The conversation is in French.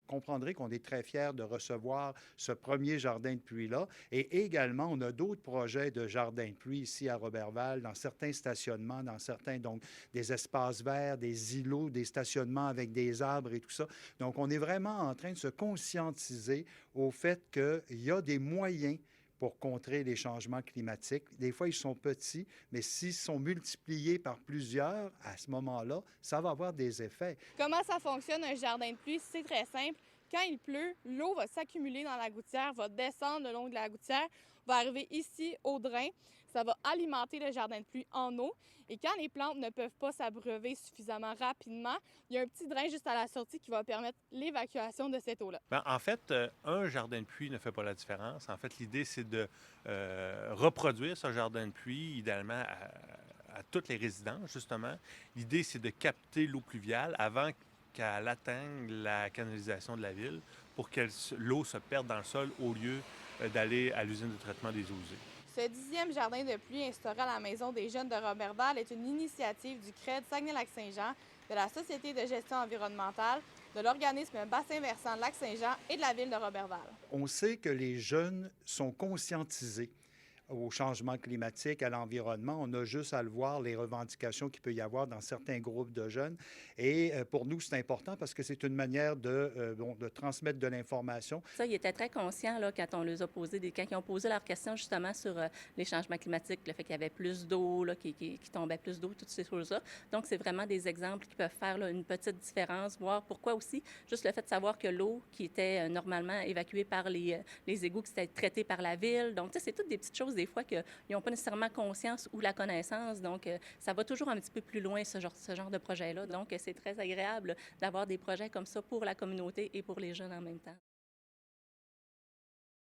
comprendrez qu'on est très fiers de recevoir ce premier jardin de pluie-là. Et également, on a d'autres projets de jardin de pluie ici à Roberval, dans certains stationnements, dans certains, donc, des espaces verts, des îlots, des stationnements avec des arbres et tout ça. Donc, on est vraiment en train de se conscientiser au fait qu'il y a des moyens pour contrer les changements climatiques. Des fois, ils sont petits, mais s'ils sont multipliés par plusieurs, à ce moment-là, ça va avoir des effets. Comment ça fonctionne un jardin de pluie? C'est très simple. Quand il pleut, l'eau va s'accumuler dans la gouttière, va descendre le long de la gouttière, va arriver ici au drain. Ça va alimenter le jardin de pluie en eau. Et quand les plantes ne peuvent pas s'abreuver suffisamment rapidement, il y a un petit drain juste à la sortie qui va permettre l'évacuation de cette eau-là. Ben, en fait, un jardin de pluie ne fait pas la différence. En fait, l'idée, c'est de reproduire ce jardin de pluie, idéalement à toutes les résidences, justement. L'idée, c'est de capter l'eau pluviale avant qu'elle atteigne la canalisation de la ville pour que l'eau se perde dans le sol au lieu d'aller à l'usine de traitement des eaux usées. Ce 10e jardin de pluie instauré à la Maison des jeunes de Roberval est une initiative du CRED Saguenay-Lac-Saint-Jean, de la Société de gestion environnementale, de l'organisme Bassin versant Lac-Saint-Jean et de la ville de Roberval. On sait que les jeunes sont conscientisés au changement climatique, à l'environnement. On a juste à le voir, les revendications qu'il peut y avoir dans certains groupes de jeunes. Et pour nous, c'est important parce que c'est une manière de transmettre de l'information. Ça, ils étaient très conscients là, quand on les a posé quand ils ont posé leurs questions justement sur les changements climatiques, le fait qu'il y avait plus d'eau, là, qui tombait plus d'eau, toutes ces choses-là. Donc, c'est vraiment des exemples qui peuvent faire là, une petite différence, voir pourquoi aussi, juste le fait de savoir que l'eau qui était normalement évacuée par les égouts qui étaient traités par la ville. Donc, c'est toutes des petites choses des fois qu'ils n'ont pas nécessairement conscience ou la connaissance. Donc, ça va toujours un petit peu plus loin, ce genre de projet-là. Donc, c'est très agréable d'avoir des projets comme ça pour la communauté et pour les jeunes en même temps.